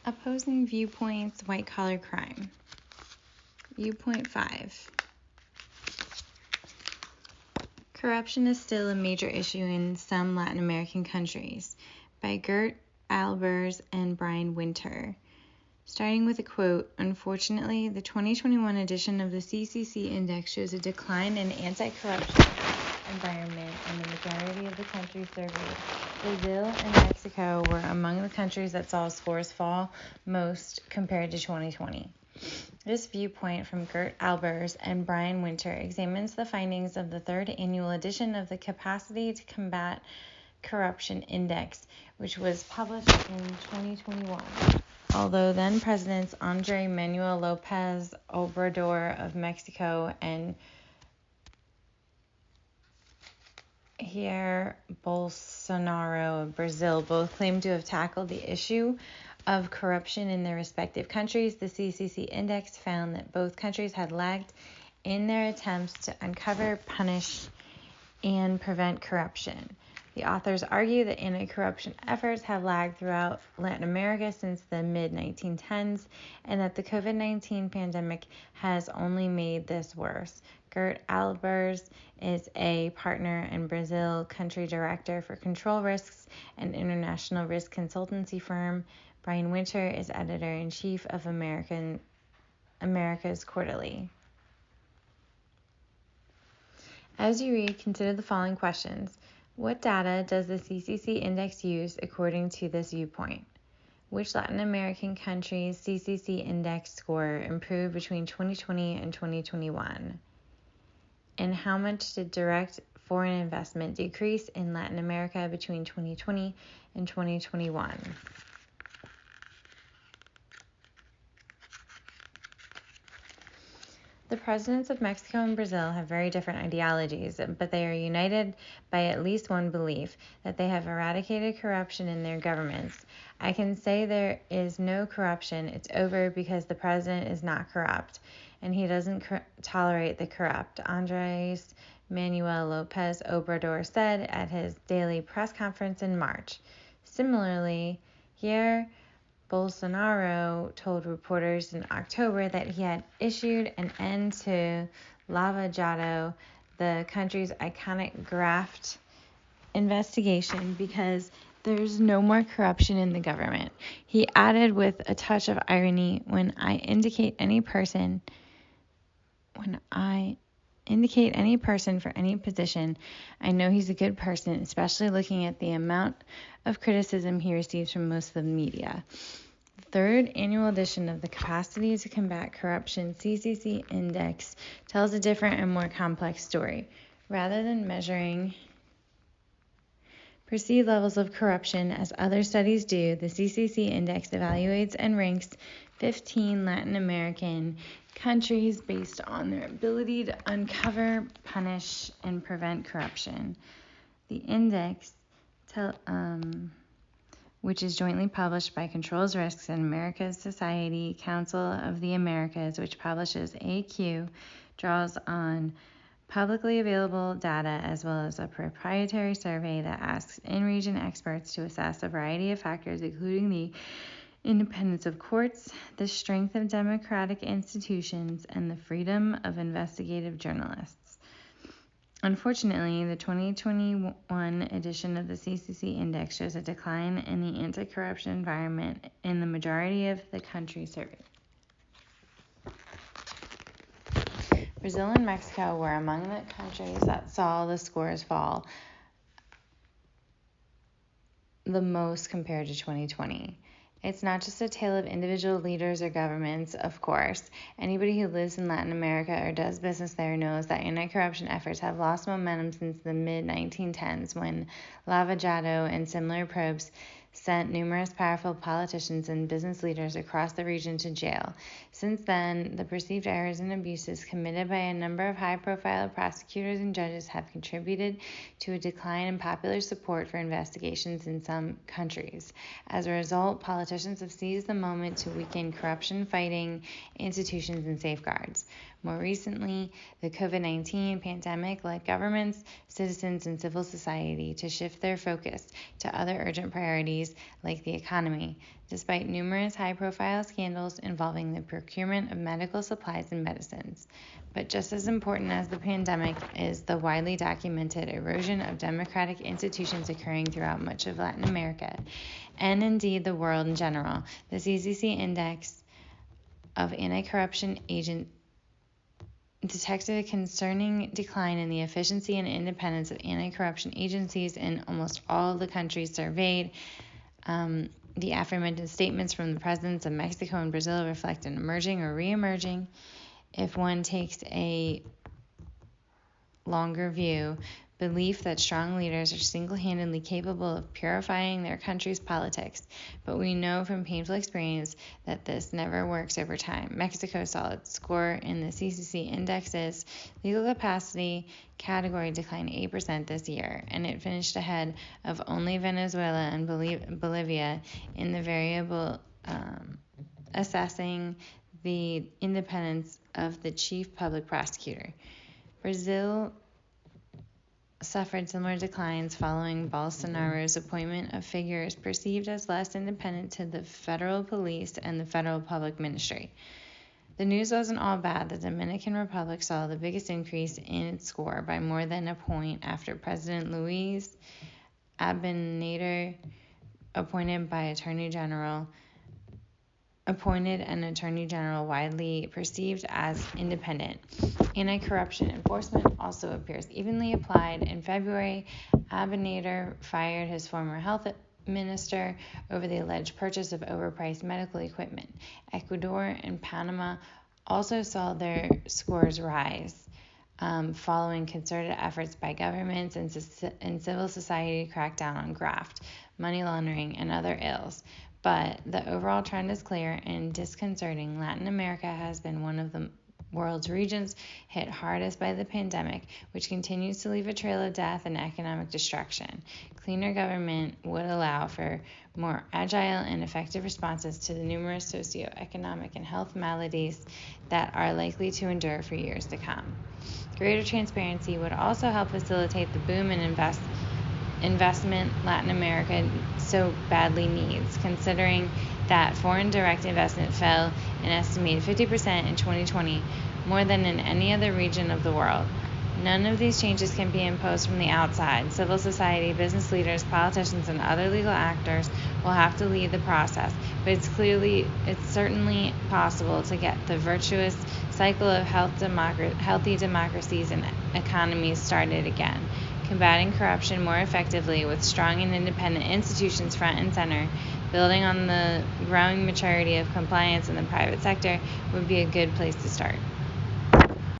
Opposing viewpoints, white-collar crime. Viewpoint 5. Corruption is still a major issue in some Latin American countries, by Gert Albers and Brian Winter. Starting with a quote, "Unfortunately, the 2021 edition of the CCC Index shows a decline in anti-corruption environment in the majority of the countries surveyed. Brazil and Mexico were among the countries that saw scores fall most compared to 2020. This viewpoint from Gert Albers and Brian Winter examines the findings of the third annual edition of the Capacity to Combat Corruption Index, which was published in 2021. Although then Presidents Andrés Manuel López Obrador of Mexico and Jair Bolsonaro of Brazil both claim to have tackled the issue of corruption in their respective countries, the CCC Index found that both countries had lagged in their attempts to uncover, punish, and prevent corruption. The authors argue that anti-corruption efforts have lagged throughout Latin America since the mid-1910s, and that the COVID-19 pandemic has only made this worse. Gert Albers is a partner in Brazil, country director for control risks and international risk consultancy firm. Brian Winter is editor-in-chief of America's Quarterly. As you read, consider the following questions. What data does the CCC Index use according to this viewpoint? Which Latin American countries' CCC Index score improved between 2020 and 2021? And how much did direct foreign investment decrease in Latin America between 2020 and 2021? The presidents of Mexico and Brazil have very different ideologies, but they are united by at least one belief, that they have eradicated corruption in their governments. I can say there is no corruption, it's over because the president is not corrupt, and he doesn't tolerate the corrupt, Andrés Manuel López Obrador said at his daily press conference in March. Similarly, Jair Bolsonaro told reporters in October that he had issued an end to Lava Jato, the country's iconic graft investigation, because there's no more corruption in the government. He added with a touch of irony, when I indicate any person for any position, I know he's a good person, especially looking at the amount of criticism he receives from most of the media. The third annual edition of the Capacity to Combat Corruption CCC Index tells a different and more complex story. Rather than measuring perceived levels of corruption as other studies do, the CCC Index evaluates and ranks 15 Latin American countries based on their ability to uncover, punish, and prevent corruption. The index, which is jointly published by Controls Risks and America's Society Council of the Americas, which publishes AQ, draws on publicly available data as well as a proprietary survey that asks in-region experts to assess a variety of factors, including the independence of courts, the strength of democratic institutions, and the freedom of investigative journalists. Unfortunately, the 2021 edition of the CCC Index shows a decline in the anti-corruption environment in the majority of the countries surveyed. Brazil and Mexico were among the countries that saw the scores fall the most compared to 2020. It's not just a tale of individual leaders or governments, of course. Anybody who lives in Latin America or does business there knows that anti-corruption efforts have lost momentum since the mid-1910s, when Lava Jato and similar probes sent numerous powerful politicians and business leaders across the region to jail. Since then, the perceived errors and abuses committed by a number of high-profile prosecutors and judges have contributed to a decline in popular support for investigations in some countries. As a result, politicians have seized the moment to weaken corruption-fighting institutions and safeguards. More recently, the COVID-19 pandemic led governments, citizens, and civil society to shift their focus to other urgent priorities priorities like the economy, despite numerous high-profile scandals involving the procurement of medical supplies and medicines. But just as important as the pandemic is the widely documented erosion of democratic institutions occurring throughout much of Latin America, and indeed the world in general. The CCC Index of Anti-Corruption Agent detected a concerning decline in the efficiency and independence of anti-corruption agencies in almost all of the countries surveyed. The aforementioned statements from the presidents of Mexico and Brazil reflect an emerging or re-emerging, if one takes a longer view, belief that strong leaders are single-handedly capable of purifying their country's politics. But we know from painful experience that this never works over time. Mexico saw its score in the CCC index's legal capacity category decline 8% this year, and it finished ahead of only Venezuela and Bolivia in the variable assessing the independence of the chief public prosecutor. Brazil suffered similar declines following Bolsonaro's appointment of figures perceived as less independent to the federal police and the federal public ministry. The news wasn't all bad. The Dominican Republic saw the biggest increase in its score by more than a point after President Luis Abinader appointed an attorney general widely perceived as independent. Anti-corruption enforcement also appears evenly applied. In February, Abinader fired his former health minister over the alleged purchase of overpriced medical equipment. Ecuador and Panama also saw their scores rise, following concerted efforts by governments and civil society to crack down on graft, money laundering, and other ills. But the overall trend is clear and disconcerting. Latin America has been one of the world's regions hit hardest by the pandemic, which continues to leave a trail of death and economic destruction. Cleaner government would allow for more agile and effective responses to the numerous socioeconomic and health maladies that are likely to endure for years to come. Greater transparency would also help facilitate the boom in investment Latin America so badly needs, considering that foreign direct investment fell an estimated 50% in 2020, more than in any other region of the world. None of these changes can be imposed from the outside. Civil society, business leaders, politicians, and other legal actors will have to lead the process, but it's certainly possible to get the virtuous cycle of healthy democracies and economies started again. Combating corruption more effectively with strong and independent institutions front and center, building on the growing maturity of compliance in the private sector would be a good place to start.